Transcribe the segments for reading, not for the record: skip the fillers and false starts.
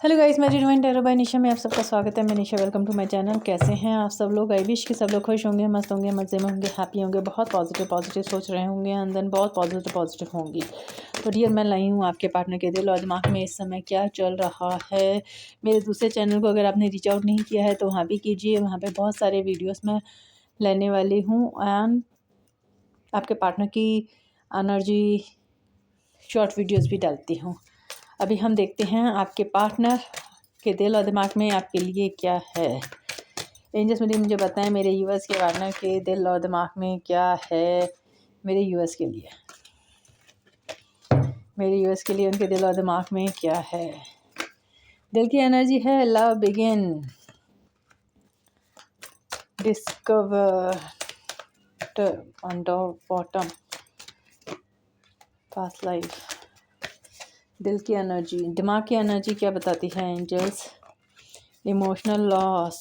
Hello guys, मैं divine tarot bye निशा में आप सबका स्वागत है। मैं निशा, वेलकम टू माय चैनल। कैसे हैं आप सब लोग? आई विश कि सब लोग खुश होंगे, मस्त होंगे, मज़े में होंगे, हैप्पी होंगे, बहुत पॉजिटिव सोच रहे होंगे, अंदर बहुत पॉजिटिव होंगी। तो डियर, मैं लाई हूँ आपके पार्टनर के दिल और दिमाग में इस समय क्या चल रहा है। मेरे दूसरे चैनल को अगर आपने रीच आउट नहीं किया है तो वहाँ भी कीजिए, वहाँ पर बहुत सारे वीडियोज़ मैं लेने वाली हूँ एंड आपके पार्टनर की एनर्जी शॉर्ट वीडियोज़ भी डालती हूँ। अभी हम देखते हैं आपके पार्टनर के दिल और दिमाग में आपके लिए क्या है। एंजल्स मुझे बताएं मेरे यूएस के पार्टनर के दिल और दिमाग में क्या है। मेरे यूएस के लिए उनके दिल और दिमाग में क्या है। दिल की एनर्जी है love begin, discover on the bottom, past life. दिल की एनर्जी, दिमाग की एनर्जी क्या बताती है angels? Emotional loss,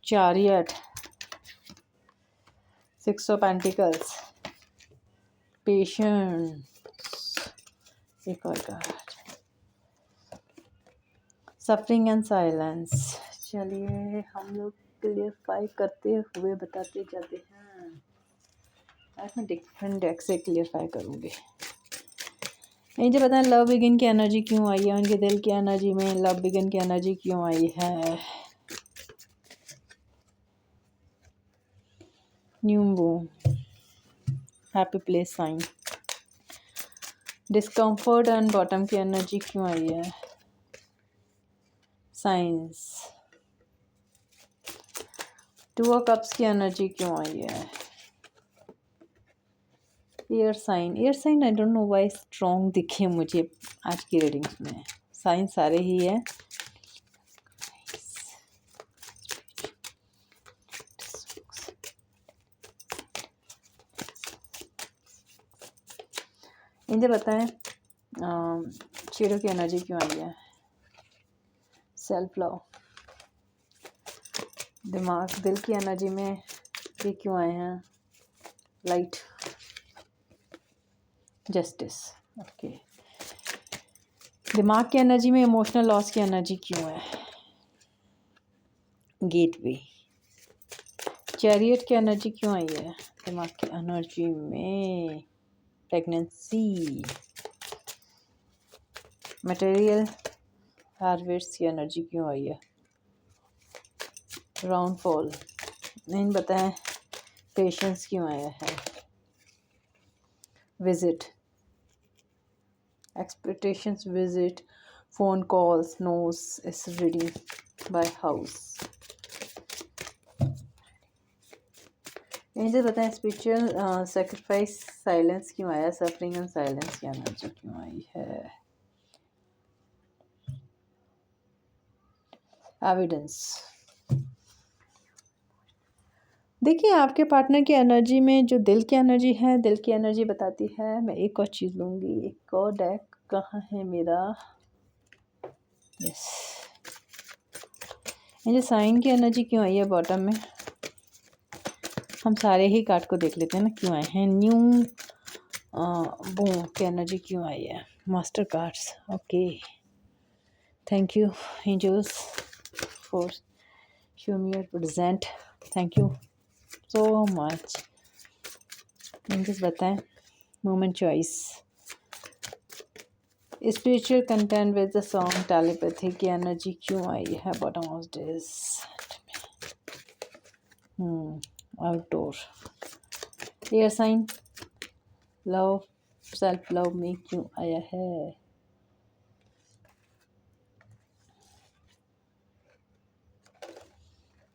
chariot, 6 of pentacles, patience, एक और कार्ड, सफरिंग एंड साइलेंस। चलिए हम लोग क्लियरफाई करते हुए बताते जाते हैं। आज मैं डिफरेंट डेक से क्लियरफाई करूँगी। मुझे बताएं लव बिगिन की एनर्जी क्यों आई है, उनके दिल की एनर्जी में लव बिगिन की एनर्जी क्यों आई है। New moon, happy place sign, discomfort and bottom की एनर्जी क्यों आई है। साइंस, 2 ऑफ कप्स की एनर्जी क्यों आई है। Air sign I don't know why strong दिखे मुझे आज की रीडिंग्स में। साइन सारे ही है। इनसे बताएं शेडो की एनर्जी क्यों आई है। सेल्फ लव, दिमाग, दिल की एनर्जी में ये क्यों आए हैं। Light, justice, okay. दिमाग की एनर्जी में इमोशनल लॉस की एनर्जी क्यों है। गेटवे, चैरियट की एनर्जी क्यों आई है दिमाग की एनर्जी में। प्रेगनेंसी, मटेरियल हार्वेस्ट की एनर्जी क्यों आई है। राउंड फॉल, नहीं बताएं पेशेंस क्यों आया है। Visit, expectations, visit, phone calls, nose is reading by house. मुझे बताएं स्पिरिचुअल सेक्रीफाइस, साइलेंस क्यों आया। सफरिंग एंड साइलेंस की एनर्जी क्यों आई है। एविडेंस, देखिए आपके पार्टनर की एनर्जी में जो दिल की एनर्जी है, दिल की एनर्जी बताती है। मैं एक और चीज़ लूँगी, एक और डेक कहाँ है मेरा। यस, मुझे साइन की एनर्जी क्यों आई है बॉटम में। हम सारे ही कार्ड को देख लेते हैं ना क्यों आए हैं। न्यू बूम की एनर्जी क्यों आई है। Master cards, okay. Thank you angels for show me your present, thank you so much. Angels बताएं moment choice, spiritual content with the song, telepathy की एनर्जी क्यों आई है bottom of this. Outdoor, air sign, love, self love में क्यों आया है।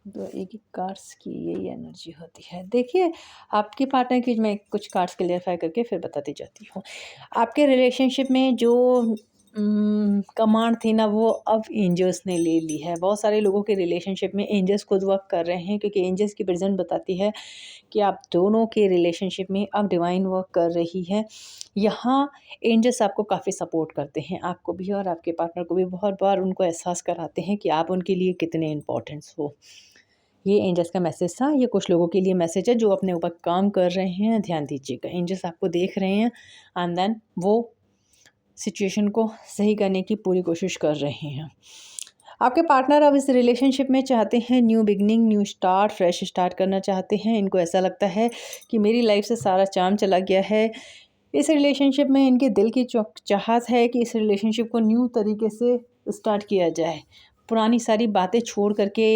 तो एक कार्ड्स की यही एनर्जी होती है। देखिए आपके पार्टनर की मैं कुछ कार्ड्स क्लियरफाई करके फिर बताती जाती हूँ। आपके रिलेशनशिप में जो कमांड थी ना वो अब एंजल्स ने ले ली है। बहुत सारे लोगों के रिलेशनशिप में एंजल्स खुद वर्क कर रहे हैं, क्योंकि एंजल्स की प्रेजेंट बताती है कि आप दोनों के रिलेशनशिप में अब डिवाइन वर्क कर रही है। यहाँ एंजल्स आपको काफ़ी सपोर्ट करते हैं, आपको भी और आपके पार्टनर को भी। बहुत बार उनको एहसास कराते हैं कि आप उनके लिए कितने इम्पोर्टेंट्स हो। ये एंजल्स का मैसेज था। ये कुछ लोगों के लिए मैसेज है जो अपने ऊपर काम कर रहे हैं। ध्यान दीजिएगा, एंजल्स आपको देख रहे हैं एंड देन वो सिचुएशन को सही करने की पूरी कोशिश कर रहे हैं। आपके पार्टनर अब इस रिलेशनशिप में चाहते हैं new beginning, new start, fresh start करना चाहते हैं। इनको ऐसा लगता है कि मेरी लाइफ से सारा चार्म चला गया है। इस रिलेशनशिप में इनके दिल की चाहत है कि इस रिलेशनशिप को न्यू तरीके से स्टार्ट किया जाए, पुरानी सारी बातें छोड़ करके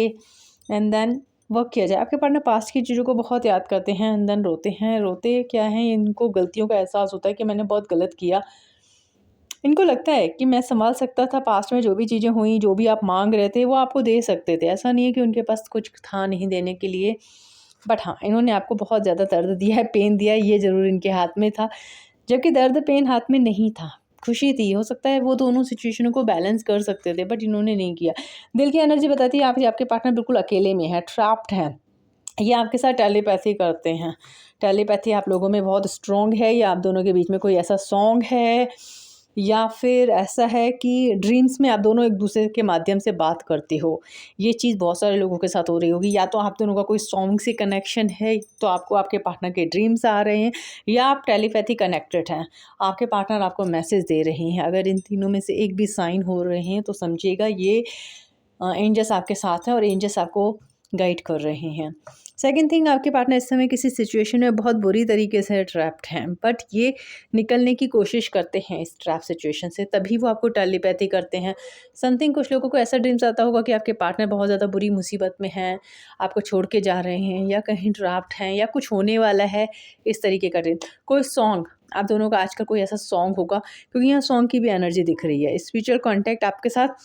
एंड देन वर्क किया जाए। आपके पार्टनर पास्ट की चीज़ों को बहुत याद करते हैं एंड देन रोते हैं। रोते क्या हैं, इनको गलतियों का एहसास होता है कि मैंने बहुत गलत किया। इनको लगता है कि मैं संभाल सकता था, पास्ट में जो भी चीज़ें हुई, जो भी आप मांग रहे थे वो आपको दे सकते थे। ऐसा नहीं है कि उनके पास कुछ था नहीं देने के लिए, बट हाँ, इन्होंने आपको बहुत ज़्यादा दर्द दिया है, पेन दिया है, ये ज़रूर इनके हाथ में था, जबकि दर्द पेन हाथ में नहीं था, खुशी थी। हो सकता है वो दोनों सिचुएशनों को बैलेंस कर सकते थे, बट इन्होंने नहीं किया। दिल की एनर्जी बताती है आपके पार्टनर बिल्कुल अकेले में है, ट्रैप्ड हैं। ये आपके साथ टेलीपैथी करते हैं। टेलीपैथी आप लोगों में बहुत स्ट्रॉन्ग है, या आप दोनों के बीच में कोई ऐसा सॉन्ग है, या फिर ऐसा है कि ड्रीम्स में आप दोनों एक दूसरे के माध्यम से बात करते हो। ये चीज़ बहुत सारे लोगों के साथ हो रही होगी। या तो आप दोनों का कोई सॉन्ग से कनेक्शन है, तो आपको आपके पार्टनर के ड्रीम्स आ रहे हैं, या आप टेलीपैथी कनेक्टेड हैं, आपके पार्टनर आपको मैसेज दे रहे हैं। अगर इन तीनों में से एक भी साइन हो रहे हैं तो समझिएगा ये एंजल्स आपके साथ हैं और एंजल्स आपको गाइड कर रहे हैं। सेकंड थिंग, आपके पार्टनर इस समय किसी सिचुएशन में बहुत बुरी तरीके से ट्रैप्ड हैं, बट ये निकलने की कोशिश करते हैं इस ट्रैप सिचुएशन से, तभी वो आपको टेलीपैथी करते हैं। समथिंग, कुछ लोगों को ऐसा ड्रीम्स आता होगा कि आपके पार्टनर बहुत ज़्यादा बुरी मुसीबत में हैं, आपको छोड़ के जा रहे हैं, या कहीं ट्रैप्ड हैं, या कुछ होने वाला है, इस तरीके का ड्रीम। कोई सॉन्ग, आप दोनों का आजकल कोई ऐसा सॉन्ग होगा, क्योंकि यहाँ सॉन्ग की भी एनर्जी दिख रही है। स्पिरिचुअल कॉन्टैक्ट आपके साथ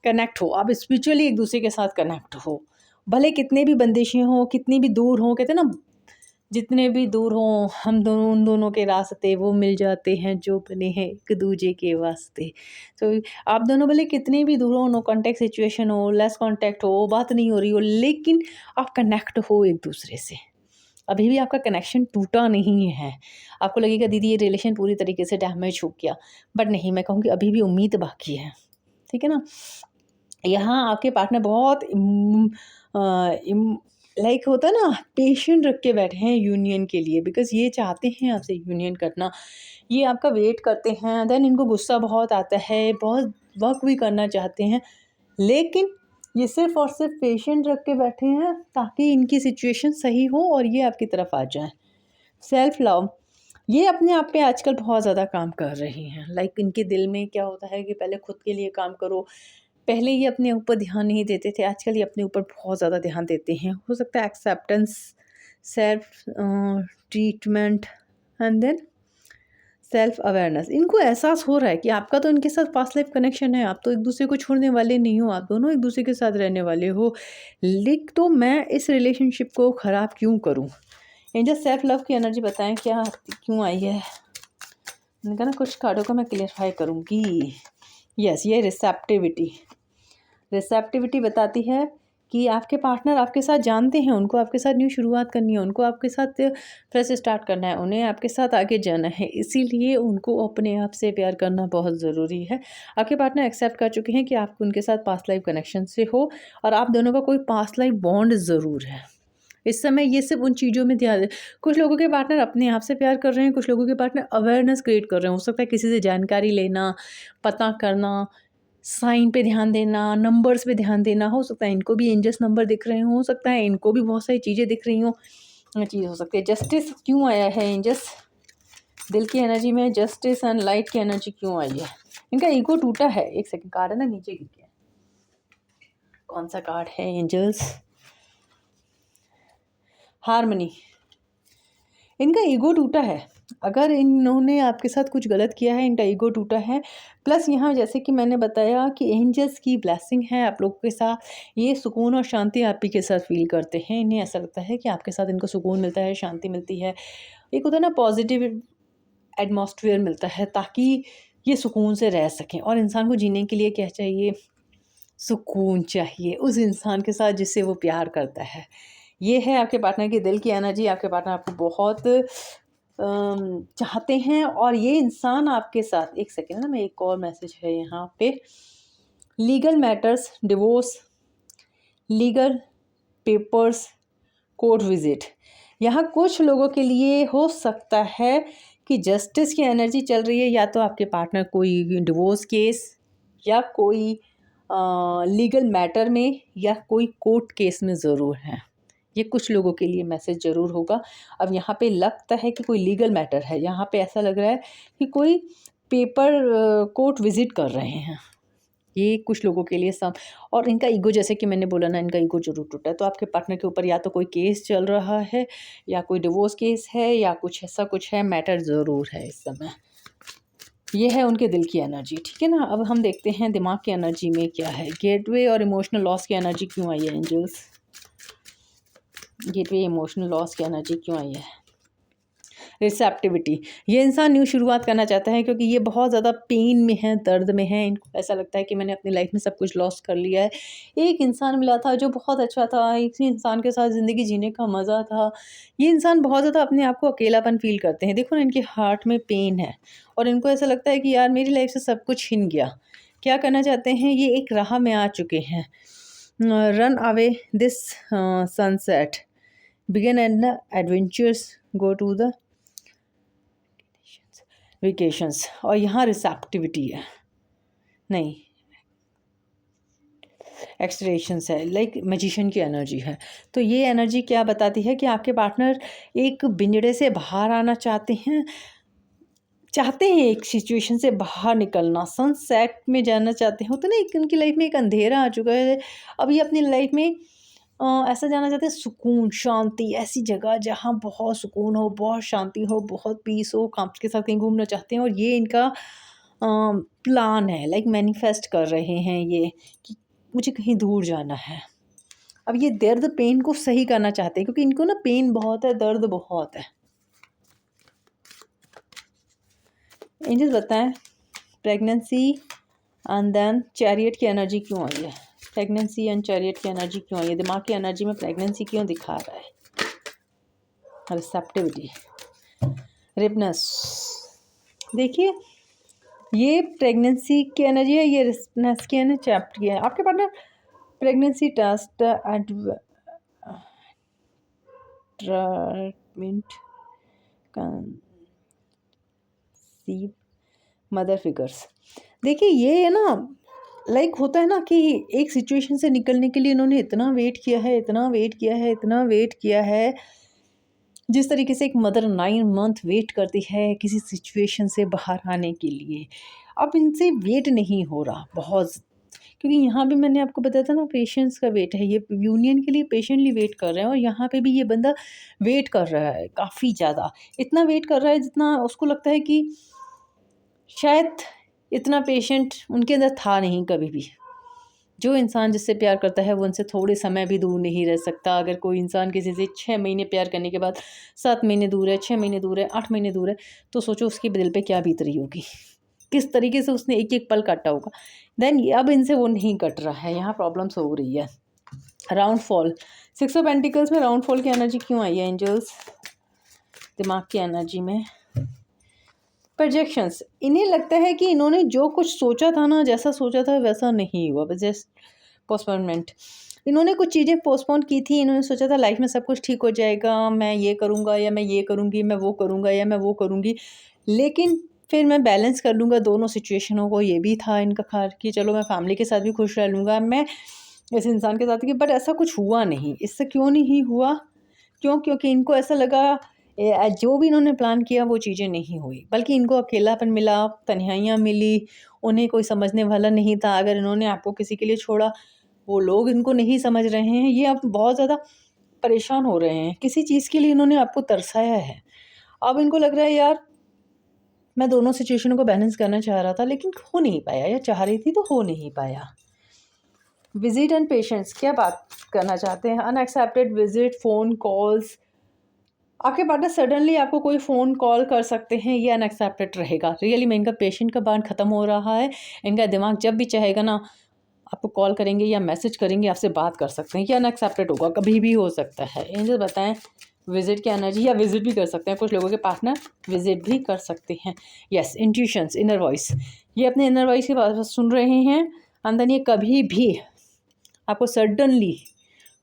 कनेक्ट हो, आप स्पिरिचुअली एक दूसरे के साथ कनेक्ट हो, भले कितने भी बंदिशें हों, कितनी भी दूर हों। कहते हैं ना, जितने भी दूर हों, हम दोनों, उन दोनों के रास्ते वो मिल जाते हैं जो बने हैं एक दूजे के वास्ते। तो आप दोनों भले कितने भी दूर हो, नो कॉन्टैक्ट सिचुएशन हो, लेस कॉन्टैक्ट हो, बात नहीं हो रही हो, लेकिन आप कनेक्ट हो एक दूसरे से। अभी भी आपका कनेक्शन टूटा नहीं है। आपको लगेगा दीदी ये रिलेशन पूरी तरीके से डैमेज हो गया, बट नहीं, मैं कहूँगी अभी भी उम्मीद बाकी है। ठीक है ना। यहाँ आपके पार्टनर बहुत लाइक होता है ना, पेशेंट रख के बैठे हैं यूनियन के लिए, बिकॉज़ ये चाहते हैं आपसे यूनियन करना। ये आपका वेट करते हैं, देन इनको गुस्सा बहुत आता है, बहुत वर्क भी करना चाहते हैं, लेकिन ये सिर्फ़ और सिर्फ पेशेंट रख के बैठे हैं ताकि इनकी सिचुएशन सही हो और ये आपकी तरफ आ जाएँ। सेल्फ लव, ये अपने आप पे आजकल बहुत ज़्यादा काम कर रही हैं। लाइक इनके दिल में क्या होता है कि पहले खुद के लिए काम करो। पहले ये अपने ऊपर ध्यान नहीं देते थे, आजकल ये अपने ऊपर बहुत ज़्यादा ध्यान देते हैं। हो सकता है acceptance, self treatment and then self awareness. इनको एहसास हो रहा है कि आपका तो इनके साथ पास्ट लाइफ कनेक्शन है, आप तो एक दूसरे को छोड़ने वाले नहीं हो, आप दोनों एक दूसरे के साथ रहने वाले हो, लेकिन तो मैं इस रिलेशनशिप को ख़राब क्यों करूँ। एंजल सेल्फ लव की एनर्जी बताएं क्या क्यों आई है। मैंने कहा ना, कुछ कार्डों को मैं क्लियरफाई करूँगी। यस, ये रिसेप्टिविटी बताती है कि आपके पार्टनर आपके साथ जानते हैं, उनको आपके साथ न्यू शुरुआत करनी है, उनको आपके साथ फ्रेश स्टार्ट करना है, उन्हें आपके साथ आगे जाना है, इसीलिए उनको अपने आप से प्यार करना बहुत ज़रूरी है। आपके पार्टनर एक्सेप्ट कर चुके हैं कि आपको उनके साथ पास्ट लाइफ कनेक्शन से हो, और आप दोनों का कोई पास्ट लाइफ बॉन्ड ज़रूर है। इस समय ये सिर्फ उन चीज़ों में ध्यान। कुछ लोगों के पार्टनर अपने आप से प्यार कर रहे हैं, कुछ लोगों के पार्टनर अवेयरनेस क्रिएट कर रहे हैं। हो सकता है किसी से जानकारी लेना, पता करना, साइन पे ध्यान देना, नंबर्स पे ध्यान देना। हो सकता है इनको भी एंजल्स नंबर दिख रहे हों, हो सकता है इनको भी बहुत सारी चीज़ें दिख रही हों। चीज़ हो सकती है। जस्टिस क्यों आया है एंजल्स, दिल की एनर्जी में जस्टिस एंड लाइट की एनर्जी क्यों आई है। इनका ईगो टूटा है। एक सेकंड, कार्ड है ना नीचे गिर गया, कौन सा कार्ड है एंजल्स। हार्मनी, इनका ईगो टूटा है। अगर इन्होंने आपके साथ कुछ गलत किया है, इनका ईगो टूटा है। प्लस यहाँ जैसे कि मैंने बताया कि एंजल्स की ब्लेसिंग है आप लोगों के साथ, ये सुकून और शांति आप ही के साथ फील करते हैं। इन्हें ऐसा लगता है कि आपके साथ इनको सुकून मिलता है, शांति मिलती है, एक होता है ना पॉजिटिव एटमॉस्फेयर मिलता है, ताकि ये सुकून से रह सकें। और इंसान को जीने के लिए क्या चाहिए, सुकून चाहिए उस इंसान के साथ जिससे वो प्यार करता है। ये है आपके पार्टनर की दिल की एनर्जी। आपके पार्टनर आपको बहुत चाहते हैं, और ये इंसान आपके साथ, एक सेकेंड ना, मैं एक और मैसेज है यहाँ पे, legal matters, divorce, legal papers, court visit. यहाँ कुछ लोगों के लिए हो सकता है कि जस्टिस की एनर्जी चल रही है, या तो आपके पार्टनर कोई डिवोर्स केस या कोई लीगल मैटर में या कोई कोर्ट केस में ज़रूर है। ये कुछ लोगों के लिए मैसेज ज़रूर होगा। अब यहाँ पे लगता है कि कोई लीगल मैटर है, यहाँ पे ऐसा लग रहा है कि कोई पेपर कोर्ट विज़िट कर रहे हैं। ये कुछ लोगों के लिए सब, और इनका ईगो, जैसे कि मैंने बोला ना, इनका ईगो जरूर टूटा है। तो आपके पार्टनर के ऊपर या तो कोई केस चल रहा है, या कोई डिवोर्स केस है, या कुछ ऐसा कुछ है, मैटर ज़रूर है इस समय। ये है उनके दिल की एनर्जी, ठीक है ना। अब हम देखते हैं दिमाग की एनर्जी में क्या है। गेटवे और इमोशनल लॉस की एनर्जी क्यों आई है एंजल्स? गेटवे इमोशनल लॉस की एनर्जी क्यों आई है? रिसेप्टिविटी, ये इंसान न्यू शुरुआत करना चाहता है क्योंकि ये बहुत ज़्यादा पेन में है, दर्द में है। इनको ऐसा लगता है कि मैंने अपनी लाइफ में सब कुछ लॉस कर लिया है। एक इंसान मिला था जो बहुत अच्छा था, इसी इंसान के साथ ज़िंदगी जीने का मज़ा था। ये इंसान बहुत ज़्यादा अपने आप को अकेलापन फ़ील करते हैं। देखो ना, इनके हार्ट में पेन है और इनको ऐसा लगता है कि यार मेरी लाइफ से सब कुछ छिन गया। क्या करना चाहते हैं? ये एक राह में आ चुके हैं। Run away this sunset, begin and adventures, go to the vacations. और यहाँ रिसेप्टिविटी है, नहीं एक्सप्रेशंस है, लाइक मैजिशियन की एनर्जी है। तो ये एनर्जी क्या बताती है कि आपके पार्टनर एक पिंजड़े से बाहर आना चाहते हैं एक सिचुएशन से बाहर निकलना, सनसेट में जाना चाहते हैं। होता ना, एक उनकी लाइफ में एक अंधेरा आ चुका है, अभी अपनी लाइफ में ऐसा जाना चाहते हैं, सुकून, शांति, ऐसी जगह जहाँ बहुत सुकून हो, बहुत शांति हो, बहुत पीस हो, काम के साथ कहीं घूमना चाहते हैं। और ये इनका प्लान है, लाइक मैनिफेस्ट कर रहे हैं ये कि मुझे कहीं दूर जाना है। अब ये दर्द पेन को सही करना चाहते हैं क्योंकि इनको ना पेन बहुत है, दर्द बहुत है। एंजल्स बताएं प्रेगनेंसी एंड देन चैरियट की एनर्जी क्यों आई है? प्रेगनेंसी एंड चैरियट की एनर्जी क्यों आई है? दिमाग की एनर्जी में प्रेगनेंसी क्यों दिखा रहा है? रिसेप्टिविटी, रिपनेस। देखिए, ये प्रेगनेंसी की एनर्जी है, ये रिपनेस की एनर्जी चैप्टर की है। आपके partner pregnancy test treatment conceive mother figures. देखिए, ये है ना, लाइक होता है ना कि एक सिचुएशन से निकलने के लिए इन्होंने इतना वेट किया है, इतना वेट किया है, इतना वेट किया है। जिस तरीके से एक मदर 9 मंथ वेट करती है किसी सिचुएशन से बाहर आने के लिए, अब इनसे वेट नहीं हो रहा बहुत। क्योंकि यहाँ भी मैंने आपको बताया था ना, पेशेंस का वेट है, ये यूनियन के लिए पेशेंटली वेट कर रहे हैं। और यहाँ पे भी ये बंदा वेट कर रहा है काफ़ी ज़्यादा, इतना वेट कर रहा है जितना उसको लगता है कि शायद इतना पेशेंट उनके अंदर था नहीं कभी भी। जो इंसान जिससे प्यार करता है वो उनसे थोड़े समय भी दूर नहीं रह सकता। अगर कोई इंसान किसी से 6 महीने प्यार करने के बाद 7 महीने दूर है, 6 महीने दूर है, 8 महीने दूर है, तो सोचो उसके दिल पे क्या बीत रही होगी, किस तरीके से उसने एक एक पल काटा होगा। देन अब इनसे वो नहीं कट रहा है, यहाँ प्रॉब्लम्स हो रही है। राउंड फॉल, 6 ऑफ पेंटिकल्स में राउंड फॉल की एनर्जी क्यों आई है एंजल्स? दिमाग की एनर्जी में प्रोजेक्शंस, इन्हें लगता है कि इन्होंने जो कुछ सोचा था ना, जैसा सोचा था वैसा नहीं हुआ, बस जस्ट पोस्टपोनमेंट। इन्होंने कुछ चीज़ें पोस्टपोन की थी, इन्होंने सोचा था लाइफ में सब कुछ ठीक हो जाएगा, मैं ये करूँगा या मैं ये करूँगी, मैं वो करूँगा या मैं वो करूँगी, लेकिन फिर मैं बैलेंस कर लूँगा दोनों सिचुएशनों को। ये भी था इनका ख्याल कि चलो मैं फैमिली के साथ भी खुश रह लूँगा, मैं इस इंसान के साथ भी। बट ऐसा कुछ हुआ नहीं। इससे क्यों नहीं हुआ? क्योंकि इनको ऐसा लगा जो भी इन्होंने प्लान किया वो चीज़ें नहीं हुई, बल्कि इनको अकेलापन मिला, तन्हाइयाँ मिली, उन्हें कोई समझने वाला नहीं था। अगर इन्होंने आपको किसी के लिए छोड़ा, वो लोग इनको नहीं समझ रहे हैं। ये अब बहुत ज़्यादा परेशान हो रहे हैं, किसी चीज़ के लिए इन्होंने आपको तरसाया है। अब इनको लग रहा है यार मैं दोनों सिचुएशनों को बैलेंस करना चाह रहा था लेकिन हो नहीं पाया, या चाह रही थी तो हो नहीं पाया। विजिट एंड पेशेंस, क्या बात करना चाहते हैं? Unaccepted visit, phone calls. आपके पार्टनर सडनली आपको कोई फ़ोन कॉल कर सकते हैं, ये अनएक्सेप्टेड रहेगा। रियली में इनका पेशेंट का बांध ख़त्म हो रहा है। इनका दिमाग जब भी चाहेगा ना आपको कॉल करेंगे या मैसेज करेंगे, आपसे बात कर सकते हैं। ये अनएक्सेप्टेड होगा, कभी भी हो सकता है। एंजल बताएं विजिट की एनर्जी, या विजिट भी कर सकते हैं, कुछ लोगों के पार्टनर विजिट भी कर सकते हैं। यस, इंट्यूशंस, इनर वॉइस, ये अपने इनर वॉइस की बात सुन रहे हैं अंदर। ये कभी भी आपको सडनली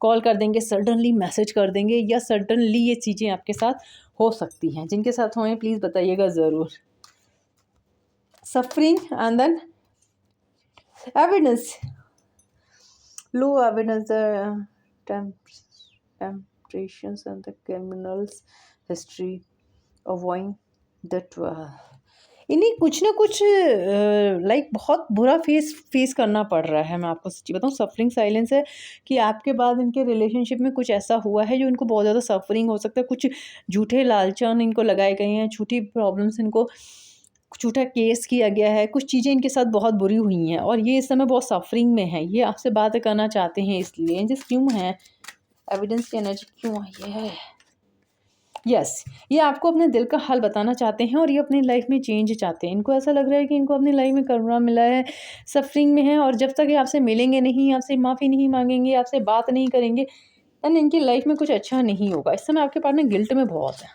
कॉल कर देंगे, सडनली मैसेज कर देंगे, या सडनली ये चीज़ें आपके साथ हो सकती हैं। जिनके साथ हुए प्लीज़ बताइएगा ज़रूर। Suffering and then evidence, low evidence, temptations and the criminals history avoiding the 12। इन्हें कुछ ना कुछ लाइक बहुत बुरा फेस करना पड़ रहा है। मैं आपको सच्ची बताऊँ, सफरिंग साइलेंस है कि आपके बाद इनके रिलेशनशिप में कुछ ऐसा हुआ है जो इनको बहुत ज़्यादा सफरिंग हो सकता है। कुछ झूठे लालचन इनको लगाए गए हैं, झूठी प्रॉब्लम्स, इनको झूठा केस किया गया है, कुछ चीज़ें इनके साथ बहुत बुरी हुई हैं और ये इस समय बहुत सफरिंग में है। ये आपसे बात करना चाहते हैं, इसलिए एंजल्स क्यों हैं, एविडेंस की एनर्जी क्यों आई है। यस, ये आपको अपने दिल का हाल बताना चाहते हैं और ये अपनी लाइफ में चेंज चाहते हैं। इनको ऐसा लग रहा है कि इनको अपनी लाइफ में करुणा मिला है, सफरिंग में है और जब तक ये आपसे मिलेंगे नहीं, आपसे माफ़ी नहीं मांगेंगे, आपसे बात नहीं करेंगे, देन इनकी लाइफ में कुछ अच्छा नहीं होगा। इस समय आपके पार्टनर गिल्ट में बहुत है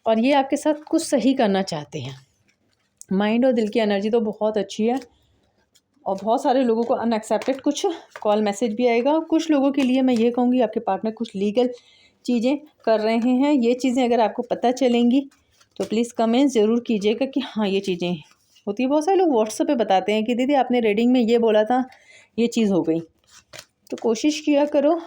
और ये आपके साथ कुछ सही करना चाहते हैं। माइंड और दिल की एनर्जी तो बहुत अच्छी है और बहुत सारे लोगों को अनएक्सेप्टेड कुछ कॉल मैसेज भी आएगा। कुछ लोगों के लिए मैं ये कहूँगी आपके पार्टनर कुछ लीगल चीज़ें कर रहे हैं। ये चीज़ें अगर आपको पता चलेंगी तो प्लीज़ कमेंट ज़रूर कीजिएगा कि हाँ ये चीज़ें होती है। बहुत सारे लोग व्हाट्सएप पे बताते हैं कि दीदी आपने रीडिंग में ये बोला था, ये चीज़ हो गई। तो कोशिश किया करो,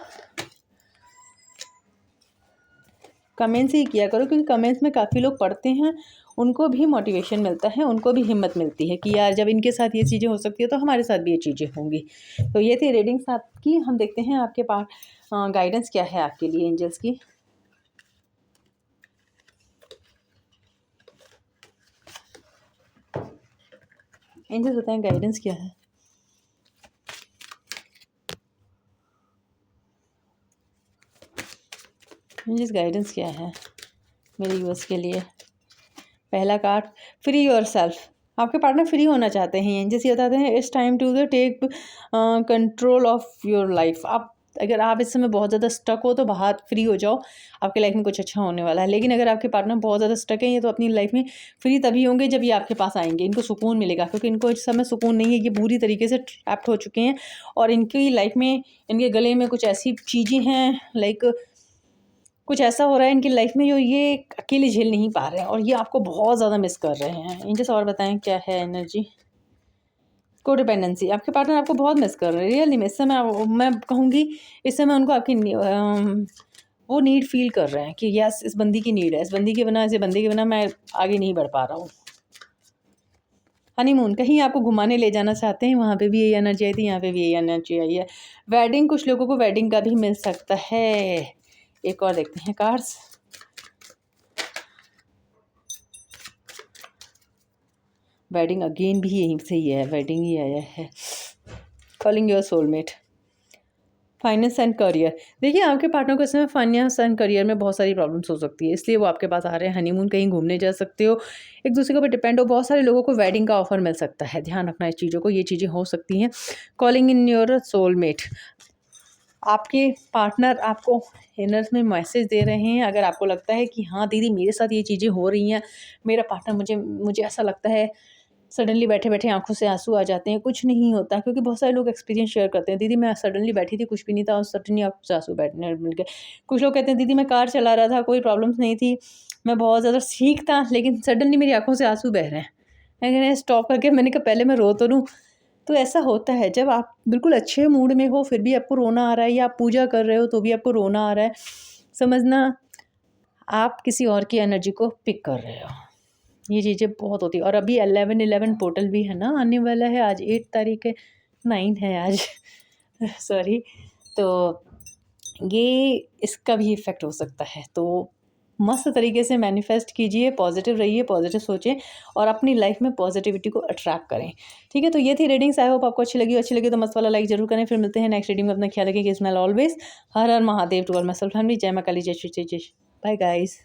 कमेंट्स ही किया करो, क्योंकि कमेंट्स में काफ़ी लोग पढ़ते हैं, उनको भी मोटिवेशन मिलता है, उनको भी हिम्मत मिलती है कि यार जब इनके साथ ये चीज़ें हो सकती है तो हमारे साथ भी ये चीज़ें होंगी। तो ये थी रीडिंग्स आपकी। हम देखते हैं आपके पास गाइडेंस क्या है आपके लिए एंजल्स की। एंजल्स बताएं गाइडेंस क्या है। एंजल्स गाइडेंस क्या है मेरे यूएस के लिए। पहला कार्ड, फ्री योरसेल्फ। आपके पार्टनर फ्री होना चाहते हैं। एंजल्स ये बताते हैं it's time to the take control of your life. अगर आप इस समय बहुत ज़्यादा स्टक हो तो बाहर फ्री हो जाओ, आपके लाइफ में कुछ अच्छा होने वाला है। लेकिन अगर आपके पार्टनर बहुत ज़्यादा स्टक है, ये तो अपनी लाइफ में फ्री तभी होंगे जब ये आपके पास आएंगे, इनको सुकून मिलेगा, क्योंकि इनको इस समय सुकून नहीं है। ये पूरी तरीके से ट्रैप्ड हो चुके हैं और इनकी लाइफ में, इनके गले में कुछ ऐसी चीज़ें हैं, लाइक कुछ ऐसा हो रहा है इनकी लाइफ में जो ये अकेले झेल नहीं पा रहे हैं और ये आपको बहुत ज़्यादा मिस कर रहे हैं। एंजल्स और बताएं क्या है एनर्जी। कोडिपेंडेंसी, आपके पार्टनर आपको बहुत मिस कर रहे हैं रियली में। इस समय मैं कहूँगी इस समय उनको आपकी वो नीड फील कर रहे हैं कि यस इस बंदी की नीड है, इस बंदी के बिना, इस बंदी के बिना मैं आगे नहीं बढ़ पा रहा हूँ। हनीमून, कहीं आपको घुमाने ले जाना चाहते हैं, वहाँ पे भी यही एनर्जी आई थी, यहाँ पे भी यही एनर्जी आई है। वेडिंग, कुछ लोगों को वेडिंग का भी मिल सकता है। एक और देखते हैं कार्ड्स। वेडिंग अगेन भी यहीं से ही है, वेडिंग ही आया है। Calling your soulmate. Finance and career, देखिए आपके पार्टनर को इस समय फाइनेंस एंड करियर में बहुत सारी प्रॉब्लम्स हो सकती है, इसलिए वो आपके पास आ रहे हैं। हनीमून, कहीं घूमने जा सकते हो, एक दूसरे के ऊपर डिपेंड हो। बहुत सारे लोगों को वेडिंग का ऑफर मिल सकता है, ध्यान रखना इस चीज़ों को, ये चीज़ें हो सकती हैं। कॉलिंग इन योर सोलमेट, आपके पार्टनर आपको इनर्स में मैसेज दे रहे हैं। अगर आपको लगता है कि हाँ दीदी मेरे साथ ये चीज़ें हो रही हैं, मेरा पार्टनर मुझे ऐसा लगता है, सडनली बैठे बैठे आंखों से आंसू आ जाते हैं, कुछ नहीं होता, क्योंकि बहुत सारे लोग एक्सपीरियंस शेयर करते हैं। दीदी मैं सडनली बैठी थी, कुछ भी नहीं था और सडनली आंखों से आंसू बैठने मिल गए। कुछ लोग कहते हैं दीदी मैं कार चला रहा था, कोई प्रॉब्लम्स नहीं थी, मैं बहुत ज़्यादा ठीक था, लेकिन सडनली मेरी आंखों से आंसू बह रहे हैं। मैंने स्टॉप करके मैंने कहा पहले मैं रो तो लूँ। तो ऐसा होता है जब आप बिल्कुल अच्छे मूड में हो फिर भी आपको रोना आ रहा है, या आप पूजा कर रहे हो तो भी आपको रोना आ रहा है, समझना आप किसी और की एनर्जी को पिक कर रहे हो। ये चीज़ें बहुत होती है। और अभी 11/11 पोर्टल भी है ना आने वाला है, आज 8 तारीख है, 9 है आज सॉरी। तो ये इसका भी इफ़ेक्ट हो सकता है। तो मस्त तरीके से मैनिफेस्ट कीजिए, पॉजिटिव रहिए, पॉजिटिव सोचें और अपनी लाइफ में पॉजिटिविटी को अट्रैक्ट करें। ठीक है, तो ये थी रीडिंग्स। आई होप आपको अच्छी लगी तो मस्त वाला लाइक जरूर करें। फिर मिलते हैं नेक्स्ट रीडिंग में। अपना ख्याल रखें, स्मेल ऑलवेज। हर हर Mahadev to all my self family. जय मां काली, जय श्री जय। Bye guys.